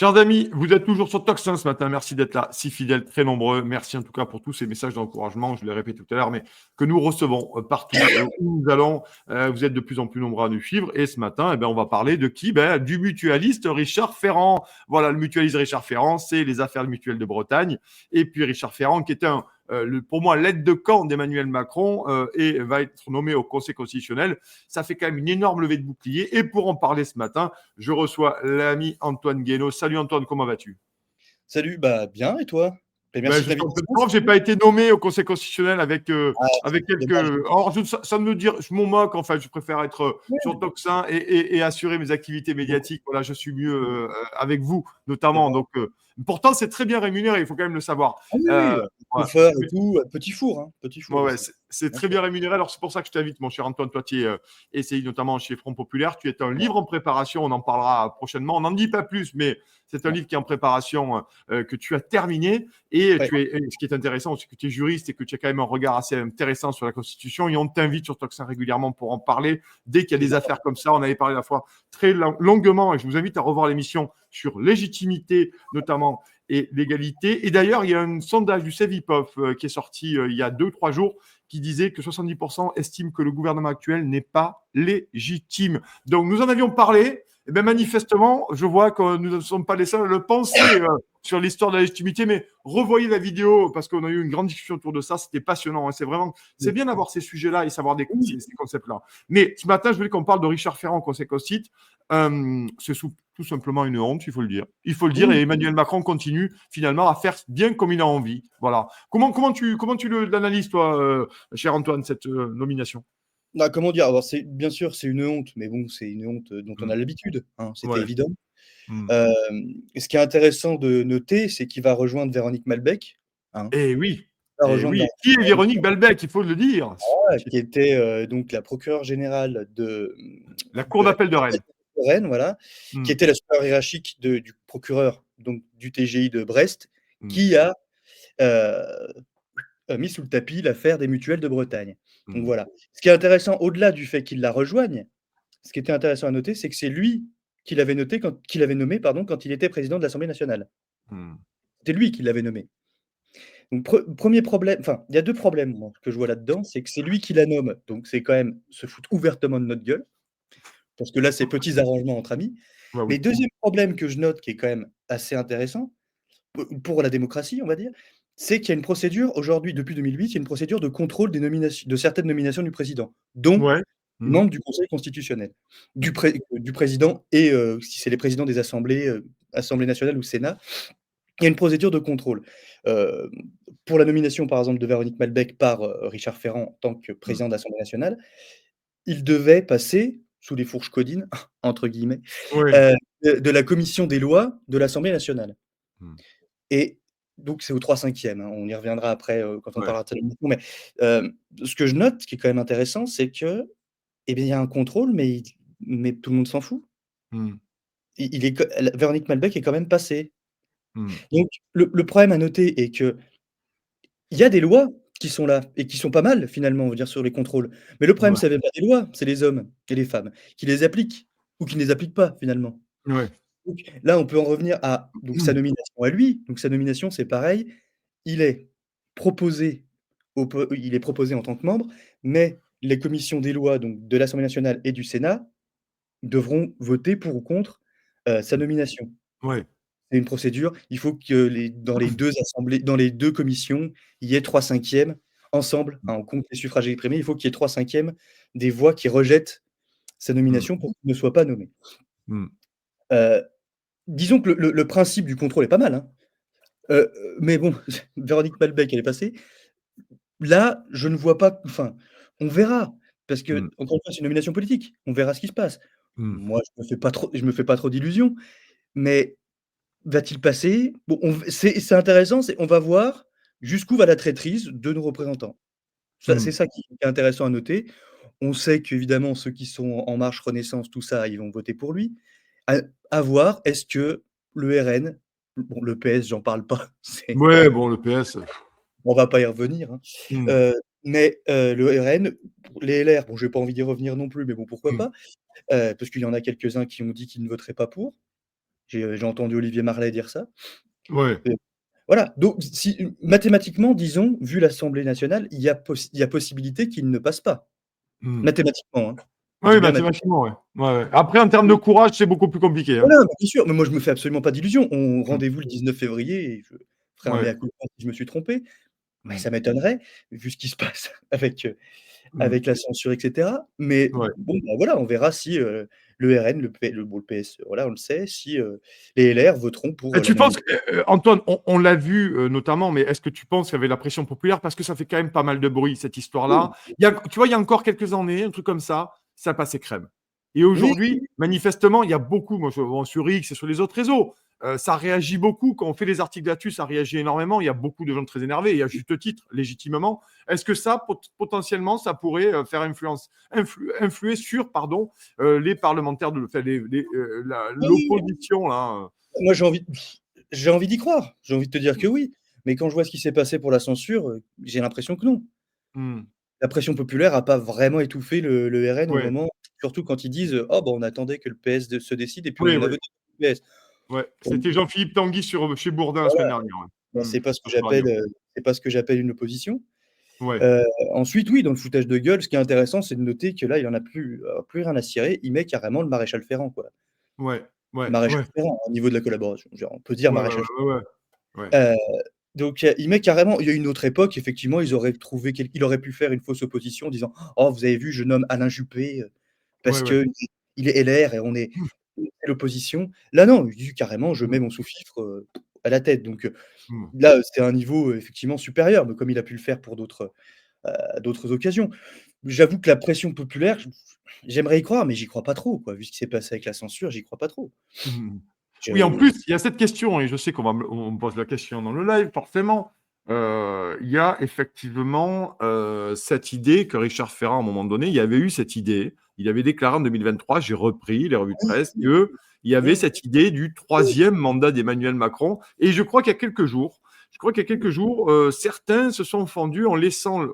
Chers amis, vous êtes toujours sur Tocsin ce matin. Merci d'être là, si fidèles, très nombreux. Merci en tout cas pour tous ces messages d'encouragement. Je l'ai répété tout à l'heure, mais que nous recevons partout où nous allons. Vous êtes de plus en plus nombreux à nous suivre. Et ce matin, on va parler de qui? Du mutualiste Richard Ferrand. Voilà, le mutualiste Richard Ferrand, c'est les affaires mutuelles de Bretagne. Et puis Richard Ferrand, qui est pour moi, l'aide de camp d'Emmanuel Macron et va être nommé au Conseil constitutionnel. Ça fait quand même une énorme levée de bouclier. Et pour en parler ce matin, je reçois l'ami Antoine Guénaud. Salut Antoine, comment vas-tu? Salut, bien et toi? Et Ben, merci je de suis en pleine l'invitation forme. J'ai surtout. pas été nommé au Conseil constitutionnel Ah, avec quelques. dommage. Alors, ça me dire, je m'en moque. En fait, je préfère être sur Ouais, Toxin et assurer mes activités bon, médiatiques. Voilà, je suis mieux mmh, avec vous, c'est notamment. vrai. Donc, pourtant, c'est très bien rémunéré. Il faut quand même le savoir. Ah oui, Euh, oui, ouais. chauffeur et tout, petit Ouais, four ouais, aussi, c'est bien très sûr. bien rémunéré. Alors, c'est pour ça que je t'invite, mon cher Antoine. Toi, tu es essayé notamment chez Front Populaire. Tu es un Ouais, livre en préparation. On en parlera prochainement. On n'en dit pas plus, mais c'est un ouais, livre qui est en préparation, que tu as terminé. Et ouais. ce qui est intéressant, c'est que tu es juriste et que tu as quand même un regard assez intéressant sur la Constitution. Et on t'invite sur Toxin régulièrement pour en parler. Dès qu'il y a C'est des sympa. affaires comme ça, on avait parlé à la fois très longuement. Et je vous invite à revoir l'émission sur légitimité, notamment, et l'égalité. Et d'ailleurs, il y a un sondage du Cevipof qui est sorti il y a 2, 3 jours qui disait que 70% estiment que le gouvernement actuel n'est pas légitime. Donc, nous en avions parlé. Et bien, manifestement, je vois que nous ne sommes pas les seuls à le penser sur l'histoire de la légitimité, mais revoyez la vidéo parce qu'on a eu une grande discussion autour de ça. C'était passionnant. Hein. C'est Mmh. bien d'avoir ces sujets-là et savoir Oui, ces concepts-là. Mais ce matin, je voulais qu'on parle de Richard Ferrand au Conseil constitutionnel. C'est tout simplement une honte, il faut le dire. Il faut le dire, oui. et Emmanuel Macron continue finalement à faire bien comme il a envie. Voilà. Comment tu l'analyses, toi, cher Antoine, cette nomination? Comment dire? Alors c'est bien sûr, c'est une honte, mais bon, c'est une honte, dont on Mm. a l'habitude, hein, c'était Ouais. évident. Mm. Et ce qui est intéressant de noter, c'est qu'il va rejoindre Véronique Malbec, hein. Eh oui, Il va eh rejoindre oui. Qui est Véronique Véronique Balbec, il faut le dire. qui était, donc la procureure générale La cour de la d'appel de cour Rennes. de Rennes, voilà, qui Mm. était la supérieure hiérarchique du procureur, donc du TGI de Brest, Mm. qui a, heu, mis sous le tapis l'affaire des mutuelles de Bretagne. Donc Mm. voilà. Ce qui est intéressant, au-delà du fait qu'il la rejoigne, ce qui était intéressant à noter, c'est que c'est lui qui l'avait nommé, pardon, quand il était président de l'Assemblée nationale. Mm. C'était lui qui l'avait nommé. Donc 1er problème, enfin, il y a 2 problèmes, moi, que je vois là-dedans, c'est que c'est lui qui la nomme, donc c'est quand même se foutre ouvertement de notre gueule, parce que là, c'est petits arrangements entre amis. Ouais, Mais oui. deuxième problème que je note, qui est quand même assez intéressant, pour la démocratie, on va dire, c'est qu'il y a une procédure aujourd'hui, depuis 2008, il y a une procédure de contrôle de certaines nominations du président, dont Ouais. les Mm. membres du Conseil constitutionnel, du président et si c'est les présidents des assemblées, Assemblée nationale ou Sénat, il y a une procédure de contrôle. Heu, pour la nomination, par exemple, de Véronique Malbec par, Richard Ferrand en tant que Mm. président de l'Assemblée nationale, il devait passer sous les «fourches codines» entre guillemets, Ouais. heu, de la commission des lois de l'Assemblée nationale. Mm. Et donc c'est aux 3/5, hein, on y reviendra après, quand on Ouais. parlera de sa nomination, mais ce que je note, qui est quand même intéressant, c'est que, eh bien, il y a un contrôle, mais tout le monde s'en fout. Mm. Il est que la Véronique Malbec est quand même passée. Mm. Donc le problème à noter est qu'il y a des lois qui sont là et qui sont pas mal finalement, on va dire, sur les contrôles. Mais le problème, Ouais. c'est même pas des lois, c'est les hommes et les femmes qui les appliquent ou qui ne les appliquent pas finalement. Ouais. Donc là, on peut en revenir à donc sa nomination à lui. Donc sa nomination, c'est pareil, il est proposé il est proposé en tant que membre, mais les commissions des lois, donc de l'Assemblée nationale et du Sénat, devront voter pour ou contre, sa nomination. Ouais. C'est une procédure, il faut que dans les 2 commissions, il y ait 3/5 ensemble, hein, on compte les suffrages exprimés, il faut qu'il y ait 3/5 des voix qui rejettent sa Mm. nomination pour qu'il ne soit pas nommé. Mm. Heu, disons que le principe du contrôle est pas mal, hein. Heu, mais bon, Véronique Malbec, elle est passée. Là, je ne vois pas, enfin, on verra, parce que Mm. encore une fois, c'est une nomination politique. On verra ce qui se passe. Mm. Moi, je me fais pas trop d'illusions, mais va-t-il passer? Bon, c'est intéressant, on va voir jusqu'où va la traîtrise de nos représentants. Ça, c'est Mm. ça qui est intéressant à noter. On sait qu'évidemment, ceux qui sont En Marche, Renaissance, tout ça, ils vont voter pour lui. À à voir, est-ce que le RN, bon, le PS, j'en parle pas, c'est Ouais, bon, le PS. on va pas y revenir, hein. Mm. Heu, le RN, les LR, bon, j'ai pas envie d'y revenir non plus, mais bon, pourquoi Mm. pas? Parce qu'il y en a quelques-uns qui ont dit qu'ils ne voteraient pas pour. J'ai entendu Olivier Marleix dire ça. Ouais. Heu, voilà, donc si mathématiquement, disons, vu l'Assemblée nationale, il y a possibilité qu'il ne passe pas. Mmh. Mathématiquement, hein. Je dis Oui, bien mathématiquement. mathématiquement, ouais. Ouais, ouais. Après, en termes de courage, c'est beaucoup plus compliqué, hein. Voilà, bah, bien sûr, mais moi je me fais absolument pas d'illusions. On Mmh. rendez-vous le 19 février et je ferai un Ouais. mea culpa si je me suis trompé, mais Mmh. ça m'étonnerait vu ce qui se passe avec, Mmh. avec la censure et cetera. Mais Ouais. bon, bah, voilà, on verra si, le RN, le PS, voilà, on le sait, si, les LR voteront pour, Et tu penses l'anonymat. que, Antoine, on l'a vu, notamment, mais est-ce que tu penses qu'il y avait la pression populaire? Parce que ça fait quand même pas mal de bruit, cette histoire-là. Oui, Tu vois, il y a encore quelques années, un truc comme ça passait crème. Et oui, aujourd'hui, manifestement, il y a beaucoup, moi, bon, sur X et sur les autres réseaux, ça réagit beaucoup. Quand on fait des articles là-dessus, ça réagit énormément. Il y a beaucoup de gens très énervés, et à juste titre, légitimement. Est-ce que ça, potentiellement, ça pourrait faire influer sur, pardon, les parlementaires, enfin, oui. l'opposition, là? Moi, j'ai envie d'y croire. J'ai envie de te dire que oui, mais quand je vois ce qui s'est passé pour la censure, j'ai l'impression que non. Mmh. La pression populaire a pas vraiment étouffé le RN au Ouais, moment surtout quand ils disent: «Oh bah, on attendait que le PS se décide et puis oui, on a oui, voté pour le PS». ouais. Pour C'était Jean-Philippe Tanguy chez Bourdin la Voilà, semaine dernière, ouais. bah, Mmh. Sur Radio. c'est pas ce que j'appelle une opposition. Ouais, Heu, ensuite, oui, dans le foutage de gueule, ce qui est intéressant, c'est de noter que là, il en a plus rien à cirer. Il met carrément le maréchal Ferrand, quoi. ouais, ouais, Maréchal ouais, Ferrand, au niveau de la collaboration. Genre, on peut dire ouais, ouais, maréchal. ouais, ouais, ouais, Heu, donc il met carrément il y a une autre époque, effectivement, ils auraient trouvé il aurait pu faire une fausse opposition en disant: «Oh, vous avez vu, je nomme Alain Juppé, ouais, parce ouais. qu'il est LR et c'est l'opposition». Là, non, il dit carrément: «Je Mmh, mets mon sous-fifre, à la tête». Donc mmh. là, c'est un niveau, effectivement supérieur, mais comme il a pu le faire pour d'autres occasions. J'avoue que la pression populaire, j'aimerais y croire, mais j'y crois pas trop, quoi. Vu ce qui s'est passé avec la censure, j'y crois pas trop. Mmh. Oui, en Je plus, il y a cette question, et je sais on me pose la question dans le live, forcément. Il y a effectivement, cette idée que Richard Ferrand, à un moment donné, il y avait eu cette idée. Il avait déclaré en 2023, j'ai repris les revues de oui, presse, oui, qu'il y avait oui, cette idée du oui, troisième mandat d'Emmanuel Macron. Et je crois qu'il y a quelques jours, certains se sont fendus en laissant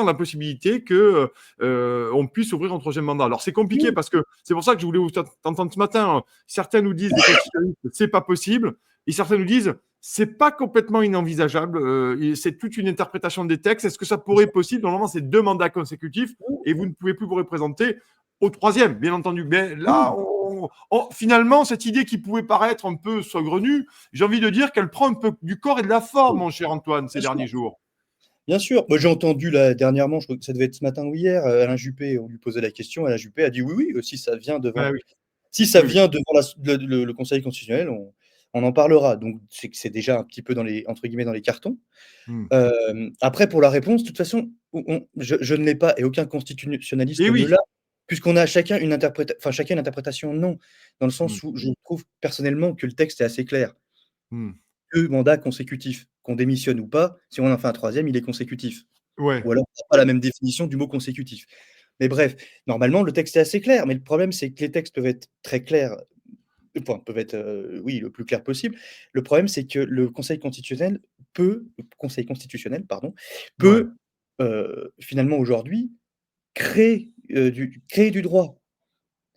la possibilité que on puisse ouvrir un troisième mandat. Alors c'est compliqué, oui, parce que c'est pour ça que je voulais vous t'entendre ce matin, hein. Certains nous disent, des constitutionnalistes, c'est pas possible, et certains nous disent, c'est pas complètement inenvisageable. C'est toute une interprétation des textes. Est-ce que ça pourrait être possible? Normalement, c'est 2 mandats consécutifs, et vous ne pouvez plus vous représenter au troisième, bien entendu. Mais là, oui, finalement, cette idée qui pouvait paraître un peu saugrenue, j'ai envie de dire qu'elle prend un peu du corps et de la forme, oui, mon cher Antoine, ces bien sûr. derniers jours. Bien sûr. Moi, j'ai entendu là dernièrement, je crois que ça devait être ce matin ou hier, Alain Juppé, on lui posait la question, Alain Juppé a dit: «Oui, oui, Ben oui, si ça oui, oui. vient devant le conseil constitutionnel, on en parlera». Donc c'est que c'est déjà un petit peu dans les entre guillemets «dans les cartons». Mm. Après pour la réponse, de toute façon, je ne l'ai pas et aucun constitutionnaliste Et ne oui. l'a, puisqu'on a chacun une interprétation non, dans le Mm, sens où je trouve personnellement que le texte est assez clair. mm. 2 mandats consécutifs, qu'on démissionne ou pas, si on en fait un troisième, il est consécutif. Ouais, Ou alors on a pas la même définition du mot consécutif. Mais bref, normalement le texte est assez clair, mais le problème c'est que les textes peuvent être très clairs, enfin peuvent être, oui, le plus clair possible. Le problème c'est que le conseil constitutionnel, pardon, ouais, peut, finalement aujourd'hui créer du droit.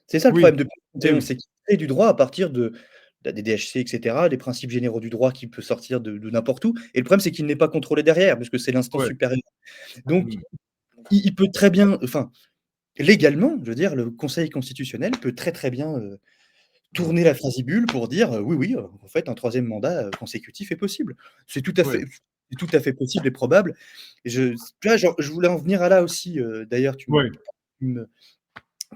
C'est ça le oui, problème depuis eh 71, oui, c'est qu'il crée du droit à partir de la DDHC et cetera, des principes généraux du droit qui peut sortir de n'importe où et le problème c'est qu'il n'est pas contrôlé derrière, puisque c'est l'instance ouais. supérieure. Donc Mm, il peut très bien enfin, légalement, je veux dire, le Conseil constitutionnel peut très, très bien, mm. tourner la phrasibule pour dire, «Oui, oui, en fait, un troisième mandat, consécutif est possible». Ouais, C'est tout à fait possible et probable. Et tu vois, genre, je voulais en venir à là aussi, d'ailleurs ouais. tu me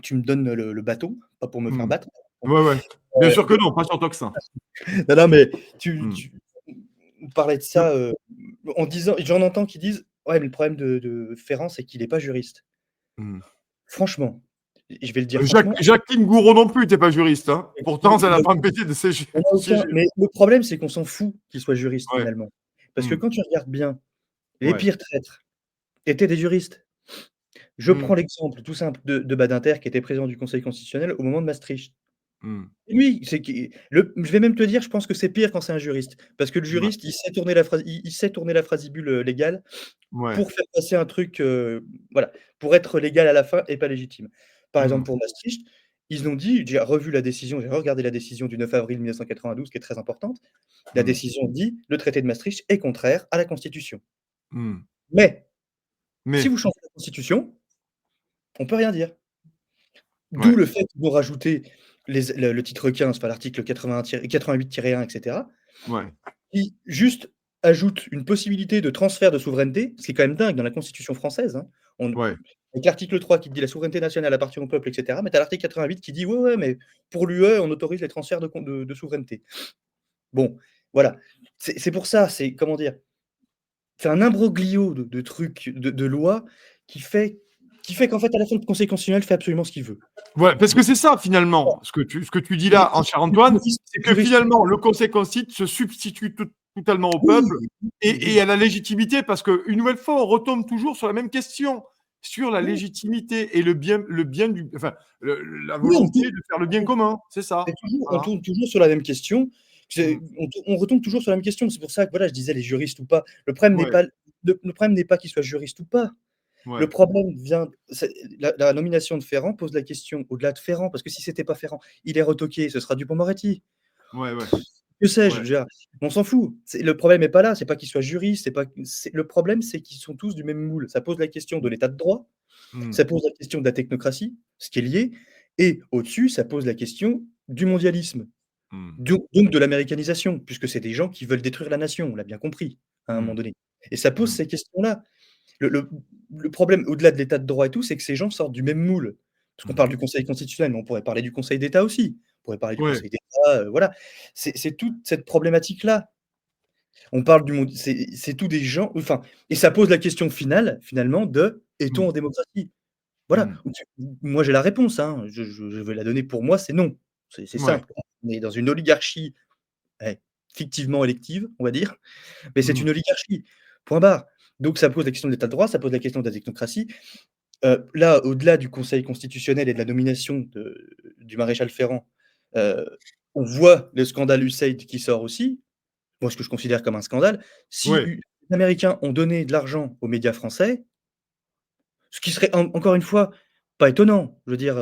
tu me donnes le bâton, pas pour me faire Mm. battre. Ouais, ouais. Bien sûr que Donc non, pas sur Tocsin. non, non, mais Mm. tu on parlait de Le- ça, en disant j'en entends qui disent: «Ouais, mais le problème de Ferrand, c'est qu'il est pas juriste». mm. Franchement, je vais le dire franchement, Jacqueline Gouraud non plus n'était pas juriste, hein. Pourtant, ça n'a pas empêché de il y en a aucun, siéger. mais le problème, c'est qu'on s'en fout qu'il soit juriste Ouais. finalement. Parce que Mm. quand tu regardes bien, les Ouais. pires traîtres étaient des juristes. Je Mm. prends l'exemple tout simple de Badinter qui était président du Conseil constitutionnel au moment de Maastricht. Mm. Lui, c'est qui le je vais même te dire, je pense que c'est pire quand c'est un juriste. Parce que le Ouais. juriste, il sait tourner la phrasibule, légale Ouais. pour faire passer un truc, voilà, pour être légal à la fin et pas légitime. Par exemple Mm. pour Maastricht, ils ont dit, j'ai revu la décision, j'ai regardé la décision du 9 avril 1992 qui est très importante. La Mmh. décision dit: «Le traité de Maastricht est contraire à la Constitution. Mmh. Mais si Mais vous changez la Constitution, on peut rien dire». D'où ouais, le fait qu'ils vont rajouter le titre 15, enfin l'article 88-1 et cetera, ouais, qui juste ajoute une possibilité de transfert de souveraineté, ce qui est quand même dingue dans la Constitution française, hein. On ouais. avec l'article 3 qui dit: «La souveraineté nationale appartient au peuple» et cetera, mais tu as l'article 88 qui dit: «Ouais, ouais, mais pour l'UE, on autorise les transferts de souveraineté». Bon, voilà. C'est pour ça, c'est comment dire? C'est un imbroglio de trucs, de lois qui fait qu'en fait, à la fin, le Conseil constitutionnel fait absolument ce qu'il veut. Ouais, parce que c'est ça finalement, ce que tu dis là, en cher Antoine, c'est que Juriste, finalement le Conseil constitue se substitue totalement au oui, peuple oui, et oui. à la légitimité, parce qu'une nouvelle fois, on retombe toujours sur la même question, sur la Oui, légitimité et le bien du, enfin, la oui, volonté de faire le bien commun, c'est ça. on Voilà. tourne toujours sur la même question. Mmh. On retombe toujours sur la même question. C'est pour ça que, voilà, je disais les juristes ou pas. Le problème n'est Ouais, pas le problème n'est pas qu'ils soient juristes ou pas. Le ouais, problème vient c'est la nomination de Ferrand pose la question au-delà de Ferrand, parce que si c'était pas Ferrand, il est retoqué, ce sera Dupond-Moretti. ouais, ouais, Que sais-je? Je ouais. veux dire, on s'en fout. Le problème est pas là, c'est pas qu'ils soient juristes, c'est le problème, c'est qu'ils sont tous du même moule. Ça pose la question de l'état de droit, Mmh. ça pose la question de la technocratie, ce qui est lié, et au-dessus, ça pose la question du mondialisme, Mmh. donc de l'américanisation, puisque c'est des gens qui veulent détruire la nation, on l'a bien compris, à un moment Mmh. donné, et ça pose Mmh. ces questions-là. Le le le problème, au-delà de l'état de droit et tout, c'est que ces gens sortent du même moule. Parce qu'on Mmh. parle du Conseil constitutionnel, mais on pourrait parler du Conseil d'État aussi. On pourrait parler du Ouais. Conseil d'État, voilà. C'est toute cette problématique-là. On parle du monde, c'est tous des gens, enfin, et ça pose la question finale, finalement, de: «Est-on Mmh. en démocratie?» Voilà. Mmh. Moi, j'ai la réponse, hein, je vais la donner, pour moi, c'est non. C'est Ouais. simple. On est dans une oligarchie, ouais, fictivement élective, on va dire, mais c'est Mmh. une oligarchie, point barre. Donc ça pose la question de l'état de droit, ça pose la question de la technocratie. Là, au-delà du Conseil constitutionnel et de la nomination du maréchal Ferrand, heu, on voit le scandale USAID qui sort aussi. Moi, ce que je considère comme un scandale. Si Ouais. les Américains ont donné de l'argent aux médias français, ce qui serait encore une fois pas étonnant, je veux dire,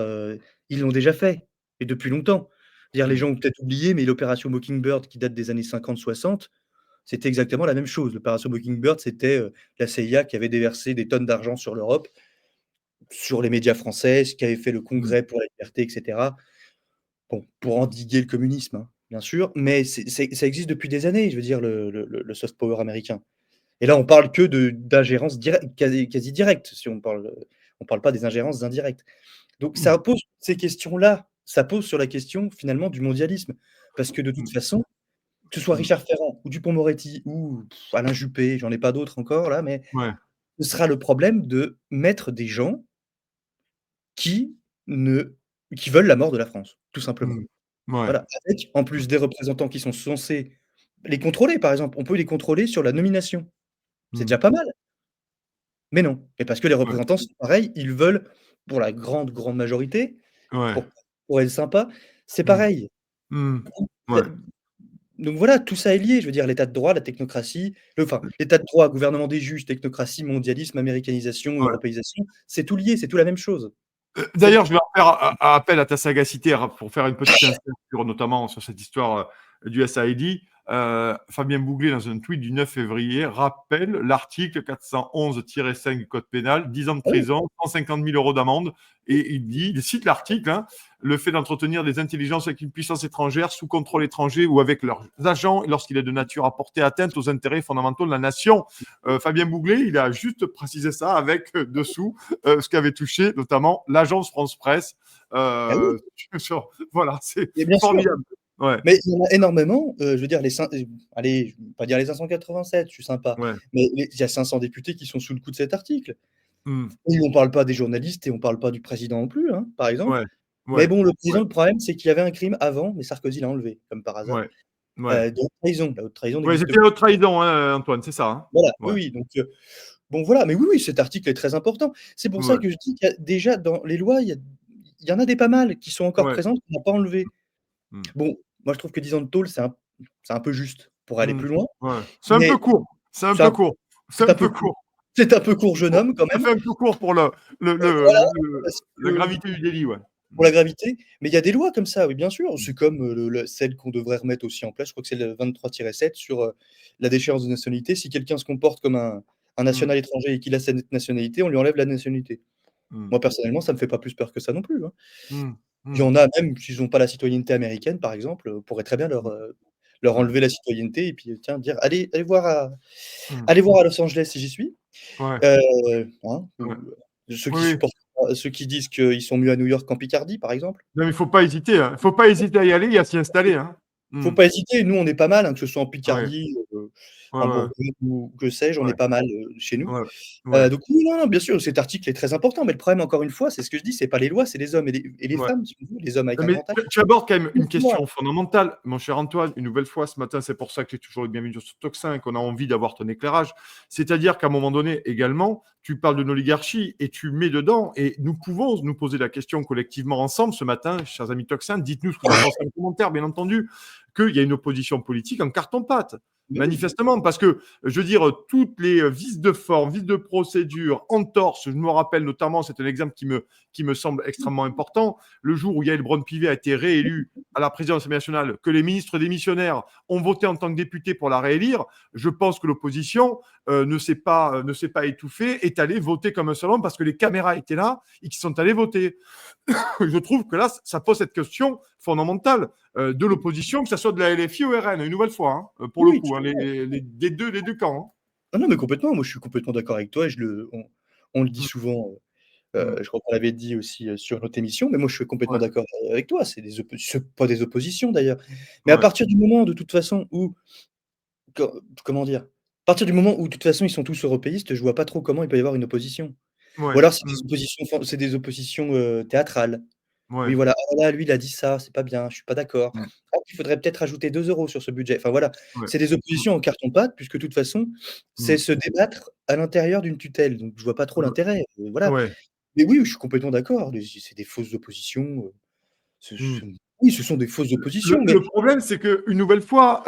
ils l'ont déjà fait et depuis longtemps. Dire les Mmh. gens ont peut-être oublié, mais l'opération Mockingbird qui date des années 50-60, c'était exactement la même chose. L'opération Mockingbird, c'était, la CIA qui avait déversé des tonnes d'argent sur l'Europe, sur les médias français, ce qui avait fait le Mmh. Congrès pour la liberté et cetera. Bon, pour endiguer le communisme, hein, bien sûr, mais ça existe depuis des années, je veux dire le soft power américain. Et là, on parle que d'ingérence directe, quasi directe, si on parle pas des ingérences indirectes. Donc Mmh. ça pose ces questions-là, ça pose sur la question finalement du mondialisme. Parce que de toute Mmh. façon, que ce soit Mmh. Richard Ferrand ou Dupond-Moretti ou Alain Juppé, j'en ai pas d'autres encore là, mais Ouais. ce sera le problème de mettre des gens qui ne qui veulent la mort de la France, tout simplement. Mmh. Ouais. Voilà, avec en plus des représentants qui sont censés les contrôler, par exemple. On peut les contrôler sur la nomination. C'est Mmh. déjà pas mal. Mais non, et parce que les Ouais. représentants, c'est pareil, ils veulent, pour la grande, grande majorité, Ouais. pour être sympa, c'est Mmh. pareil. Mmh. Heu, Ouais. donc voilà, tout ça est lié, je veux dire l'état de droit, la technocratie, l'état de droit, gouvernement des juges, technocratie, mondialisme, américanisation, Ouais. européisation, c'est tout lié, c'est tout la même chose. C'est D'ailleurs, je vais en faire appel à ta sagacité pour faire une petite insert notamment sur cette histoire du SAID. Fabien Bouglet, dans un tweet du 9 février, rappelle l'article 411-5 du Code pénal, 10 ans de ah oui, prison, 150 000 euros d'amende. Et il cite l'article, hein, le fait d'entretenir des intelligences avec une puissance étrangère, sous contrôle étranger ou avec leurs agents, lorsqu'il est de nature à porter atteinte aux intérêts fondamentaux de la nation. Fabien Bouglet, il a juste précisé ça avec dessous ce qui avait touché notamment l'agence France Presse. ah oui, Voilà, c'est et bien sûr, formidable. Ouais, mais il y en a énormément, je veux dire allez, je vais pas dire les 587, je suis sympa, ouais. mais il y a 500 députés qui sont sous le coup de cet article. Mmh. Et on parle pas des journalistes et on parle pas du président non plus, hein, par exemple. Ouais, Mais ouais, bon, le ouais, président, le problème, c'est qu'il y avait un crime avant, mais Sarkozy l'a enlevé, comme par hasard. ouais, ouais. De haute trahison. La haute trahison Ouais, n'existe c'était plus. haute trahison, hein, Antoine, c'est ça, hein? Voilà, oui, Ouais, oui, donc bon, voilà, mais oui, oui, cet article est très important. C'est pour ça ouais, que je dis qu'il y a déjà dans les lois, il y en a des pas mal qui sont encore ouais. présentes, qu'on n'a pas enlevées. Mmh. Bon, moi, je trouve que 10 ans de tôle, c'est un peu juste pour aller Mmh. plus loin, Ouais. C'est un peu mais court, c'est un c'est peu un court, c'est c'est un un peu peu court. court. C'est un peu court, jeune homme, quand Ça même. fait un peu court pour le le le Voilà, le parce la que gravité du délit, ouais. pour la gravité, mais il y a des lois comme ça, oui, bien sûr. C'est comme, celle qu'on devrait remettre aussi en place, je crois que c'est le 23-7 sur, la déchéance de nationalité. Si quelqu'un se comporte comme un Mmh. national étranger et qu'il a cette nationalité, on lui enlève la nationalité. Mmh. Moi, personnellement, ça me fait pas plus peur que ça non plus, hein. Mmh. Il y Mmh. en a même s'ils ont pas la citoyenneté américaine, par exemple, on pourrait très bien Mmh. leur Ouais. enlever la citoyenneté et puis, tiens, dire: Mmh. allez voir à Los Angeles si j'y suis». Ouais. Hein, Ouais. ou ceux Oui, qui oui. supportent pas ceux qui disent qu'ils sont mieux à New York qu'en Picardie, par exemple. Non, mais il faut pas hésiter, hein. Il faut pas hésiter à y aller et à s'y installer, hein. Faut Mmh. pas hésiter, nous on est pas mal, hein, que ce soit en Ouais. Picardie, Ouais, en ouais, Bourgogne ou que sais-je, on est ouais, pas mal, chez nous. ouais, ouais, Donc oui, non, non, bien sûr, cet article est très important, mais le problème encore une fois, c'est ce que je dis, c'est pas les lois, c'est les hommes et les ouais. femmes, si on veut, les hommes avec Non, un mais grand H. tu abordes quand même une Moi, question fondamentale, mon cher Antoine, une nouvelle fois ce matin, c'est pour ça que tu es toujours le bienvenu sur ce Talk 5, on a envie d'avoir ton éclairage. C'est-à-dire qu'à un moment donné, également, tu parles de l'oligarchie et tu mets dedans, et nous pouvons nous poser la question collectivement ensemble ce matin, chers amis Talk 5, dites-nous ce que vous en pensez en commentaire, bien entendu, qu'il y a une opposition politique en carton-pâte. mais oui, Manifestement, parce que, je veux dire, toutes les vices de forme, vices de procédure, entorses, je me rappelle notamment, c'est un exemple qui me semble extrêmement important, le jour où Yael Braun-Pivet a été réélu à la présidence de l'Assemblée nationale, que les ministres démissionnaires ont voté en tant que députés pour la réélire, je pense que l'opposition ne s'est pas étouffée, est allée voter comme un seul homme parce que les caméras étaient là et qu'ils sont allés voter. Je trouve que là, ça pose cette question fondamentale de l'opposition, que ce soit de la LFI ou RN, une nouvelle fois, hein, pour le oui, coup, tout hein, à fait. les deux camps. Ah non, mais complètement, moi je suis complètement d'accord avec toi et on le dit Hein. souvent, Mm, je crois qu'on l'avait dit aussi, sur notre émission, mais moi je suis complètement ouais, d'accord, avec toi, c'est pas des oppositions d'ailleurs. Mais à ouais, partir du moment de toute façon où co comment dire? À partir du moment où de toute façon ils sont tous européistes, je vois pas trop comment il peut y avoir une opposition. Ou ouais, alors mm, c'est des oppositions, théâtrales. ouais, Oui voilà: «Ah là, lui il a dit ça, c'est pas bien, je suis pas d'accord. mm, Ah, il faudrait peut-être rajouter 2 € sur ce budget». Enfin voilà, ouais, c'est des mm, oppositions en carton-pâte puisque de toute façon, c'est mm, se débattre à l'intérieur d'une tutelle, donc je vois pas trop l'intérêt, voilà. ouais, Mais oui, je suis complètement d'accord, c'est des fausses oppositions, ce mm. sont oui, ce sont des fausses oppositions, mais Le problème, c'est qu'une nouvelle fois,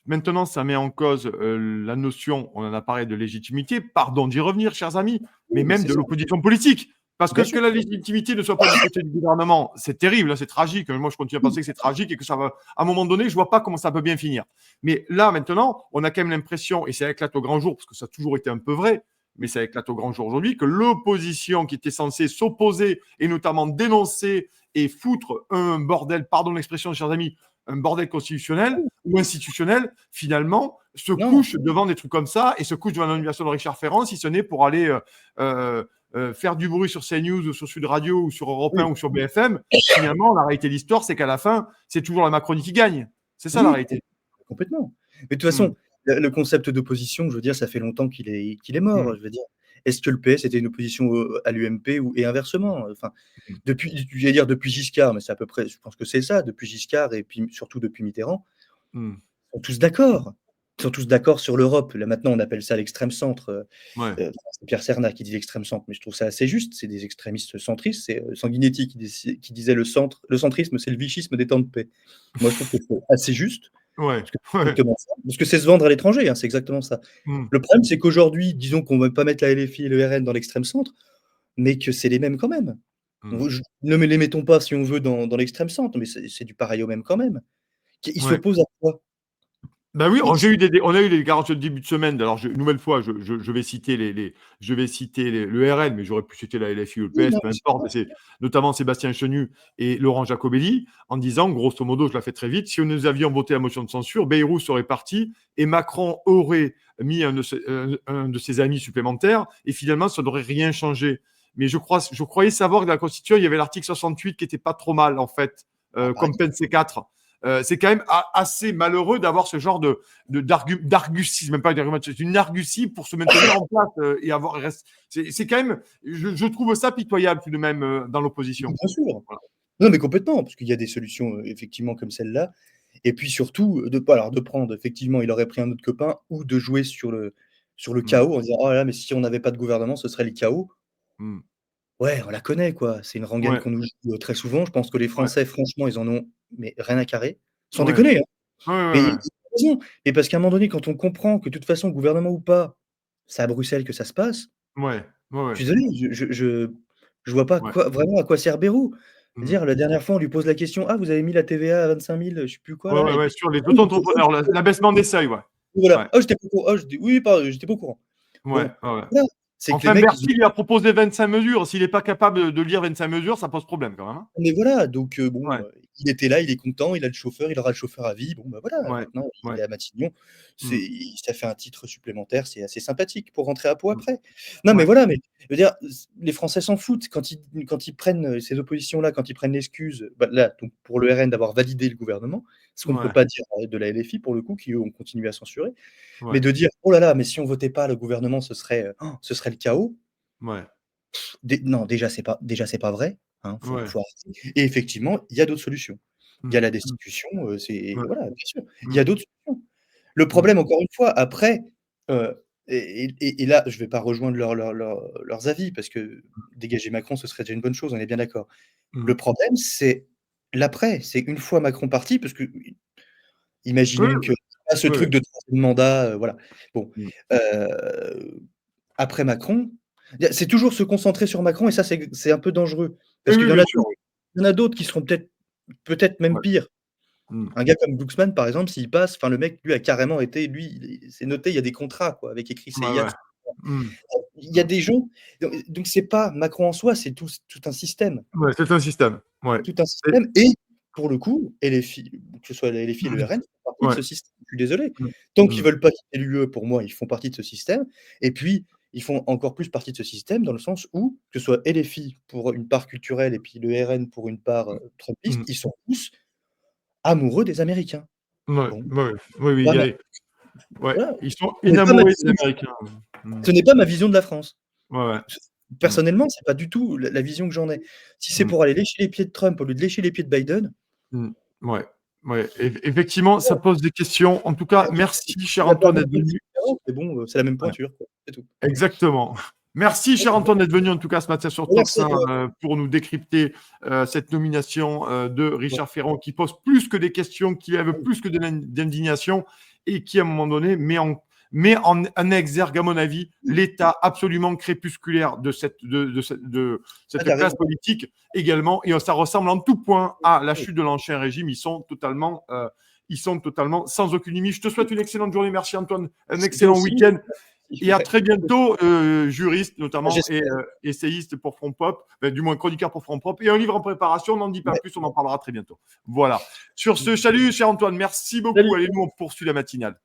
maintenant, ça met en cause la notion, on en a parlé de légitimité, pardon d'y revenir, chers amis, mais oui, mais même c'est de ça, l'opposition politique. Parce bien sûr. que la légitimité ne soit pas du côté du gouvernement, c'est terrible, hein, c'est tragique. Moi, je continue à penser que c'est tragique et que ça va, à un moment donné, je vois pas comment ça peut bien finir. Mais là, maintenant, on a quand même l'impression, et ça éclate au grand jour, parce que ça a toujours été un peu vrai, mais ça éclate au grand jour aujourd'hui, que l'opposition qui était censée s'opposer et notamment dénoncer et foutre un bordel, pardon l'expression, chers amis, un bordel constitutionnel ou institutionnel, finalement, se Non, couche devant des trucs comme ça et se couche devant l'annulation de Richard Ferrand, si ce n'est pour aller faire du bruit sur CNews ou sur Sud Radio ou sur Europe 1 oui, ou sur BFM. Finalement, la réalité de l'histoire, c'est qu'à la fin, c'est toujours la Macronie qui gagne. C'est ça la oui, réalité. complètement. Mais de toute Mmh, façon, le concept d'opposition, je veux dire, ça fait longtemps qu'il est mmh, mort, je veux dire. Est-ce que le PS était une opposition, à l'UMP ou et inversement? Enfin, mmh, j'allais dire depuis Giscard, mais c'est à peu près je pense que c'est ça, depuis Giscard et puis surtout depuis Mitterrand, mmh. ils sont tous d'accord. Ils sont tous d'accord sur l'Europe. Là, maintenant, on appelle ça l'extrême centre, Ouais. c'est Pierre Cernat qui dit l'extrême centre, mais je trouve ça assez juste. C'est des extrémistes centristes. C'est, Sanguinetti qui disait: le centrisme, c'est le vichisme des temps de paix». Moi, je trouve que c'est assez juste, Ouais. parce que c'est Ouais. exactement ça. Parce que c'est se vendre à l'étranger, hein, c'est exactement ça. Mmh, Le problème, c'est qu'aujourd'hui, disons qu'on ne veut pas mettre la LFI et le RN dans l'extrême centre, mais que c'est les mêmes quand même. mmh. On je ne les mettons pas, si on veut, dans l'extrême centre, mais c'est du pareil au même quand même. Ils Ouais. s'opposent à quoi? Ben oui, Ils on a eu des garanties de début de semaine. Alors, une nouvelle fois, je vais citer je vais citer le RN, mais j'aurais pu citer la LFI ou le oui, PS, non, peu mais c'est ça. importe. C'est notamment Sébastien Chenu et Laurent Jacobelli, en disant, grosso modo, je la fais très vite, si nous avions voté la motion de censure, Bayrou serait parti et Macron aurait mis un de ses amis supplémentaires et finalement, ça n'aurait rien changé. Mais je croyais savoir que dans la Constitution, il y avait l'article 68 qui était pas trop mal, en fait, Ah, par comme peine exemple. C4. C'est quand même assez malheureux d'avoir ce genre d'argutie, même pas d'argument, c'est une argutie pour se maintenir en place et avoir. C'est quand même, je trouve ça pitoyable tout de même dans l'opposition. Bien sûr. Voilà. Non, mais complètement, parce qu'il y a des solutions, effectivement comme celle-là et puis surtout, de prendre effectivement, il aurait pris un autre copain ou de jouer sur le Mm, chaos en disant: «Oh là là, mais si on n'avait pas de gouvernement, ce serait le chaos». mm. Ouais, on la connaît quoi, c'est une rengaine Ouais, qu'on nous joue, très souvent. Je pense que les ouais, Français, franchement, ils en ont mais rien à carrer. Sans ouais, déconner, hein. ouais, Mais ouais, ils ont raison et parce qu'à un moment donné, quand on comprend que de toute façon, gouvernement ou pas, c'est à Bruxelles que ça se passe, ouais, ouais, ouais, je suis désolé, je Je vois pas Ouais. vraiment à quoi sert Bayrou. Mmh. Dire la dernière fois, on lui pose la question: «Ah, vous avez mis la TVA à 25 000, je sais plus quoi Ouais, là?» ouais, et ouais, puis sur les ah oui, auto-entrepreneurs, l'abaissement des seuils, ouais. voilà. Ouais, «Ah, j'étais pas au courant. Ah, j'étais oui, j'étais pas au courant». ouais, Bon, ouais, ouais. voilà, c'est que les Enfin, mecs, ils Bercy lui a proposé 25 mesures. S'il est pas capable de lire 25 mesures, ça pose problème quand même, hein? mais voilà, donc bon, Ouais, il était là, il est content, il a le chauffeur, il aura le chauffeur à vie. Bon, bah, voilà, ouais, maintenant il ouais. est à Matignon. Mmh, Ça fait un titre supplémentaire, c'est assez sympathique pour rentrer à Pau mmh. après. Non, mais Ouais, voilà, mais je veux dire, les Français s'en foutent quand ils prennent, ces oppositions-là, quand ils prennent l'excuse, bah, là, donc pour le RN d'avoir validé le gouvernement, ce qu'on ne peut ouais, pas dire, de la LFI pour le coup, qui eux ont continué à censurer, mais ouais, de dire: «Oh là là, mais si on votait pas le gouvernement, ce serait le chaos». ouais, Non, déjà c'est pas vrai, hein, ouais. faut arrêter et effectivement, il y a d'autres solutions. Il y a Mmh, la mmh, destitution, c'est ouais, voilà, bien sûr. Il y mmh, a d'autres solutions. Le mmh, problème, encore une fois, après, là, je vais pas rejoindre leurs avis parce que dégager Macron, ce serait déjà une bonne chose, on est bien d'accord. mmh. Le problème, c'est l'après, c'est une fois Macron parti, parce que Oui, imaginons qu'il y a ce oui, oui. truc de 3e mandat, voilà. Bon, Mmh. heu, après Macron, c'est toujours se concentrer sur Macron et ça, c'est un peu dangereux Oui, parce qu'il oui, y en bien a sûr, d'autres oui. il y en a d'autres qui seront peut-être même Ouais. pires. Mmh. Un gars comme Glucksmann, par exemple, s'il passe, enfin le mec, lui, a carrément été lui, c'est noté, il y a des contrats quoi, avec écrit Ouais, ouais. CIA. Mmh, Il y a mmh. des gens donc c'est pas Macron en soi, c'est tout un système. Ouais, c'est un système. Ouais. Tout un Et système et pour le coup, LFI, que ce soit la LFI et le RN font partie de ouais. ce système. Je suis désolé. Mmh. Tant qu'ils Mmh. veulent pas quitter l'UE, pour moi, ils font partie de ce système et puis, ils font encore plus partie de ce système dans le sens où, que ce soit LFI pour une part culturelle et puis le RN pour une part, trumpiste, Mmh. ils sont tous amoureux des Américains. Ouais, Bon, ouais, oui, oui, il pas y ma a ouais, voilà, ils sont ce n'est pas ma enamourés des vision Américains. Mmh. ce n'est pas ma vision de la France. Ouais, ouais. Mmh. Personnellement, c'est pas du tout la vision que j'en ai. Si c'est Mmh. pour aller lécher les pieds de Trump au lieu de lécher les pieds de Biden, Mmh. Ouais, ouais, effectivement, ça pose des questions. En tout cas, merci, cher la part Antoine, du d'être monde, c'est venu. différent, mais bon, c'est la même Ouais, pointure, quoi, c'est tout. exactement. Merci, cher Antoine, d'être venu, en tout cas, ce matin sur Merci à Topsin, toi. pour nous décrypter, cette nomination, de Ouais, Richard Ferrand, qui pose plus que des questions, qui lève oui, plus que de d'indignation et qui, à un moment donné, met en exergue, à mon avis, oui. l'état absolument crépusculaire de Ah, cette tu as classe raison. politique également. Et ça ressemble en tout point à la Oui, chute de l'ancien régime. Ils sont totalement sans aucune limite. Je te souhaite une excellente journée. Merci, Antoine. Un c'était excellent aussi week-end. Et à ouais, très bientôt, juriste notamment et j'espère. essayiste pour Front Pop, du moins chroniqueur pour Front Pop, et un livre en préparation, on n'en dit pas Ouais. plus, on en parlera très bientôt. Voilà. Sur ce, salut cher Antoine, merci beaucoup. Salut. Allez, nous on poursuit la matinale.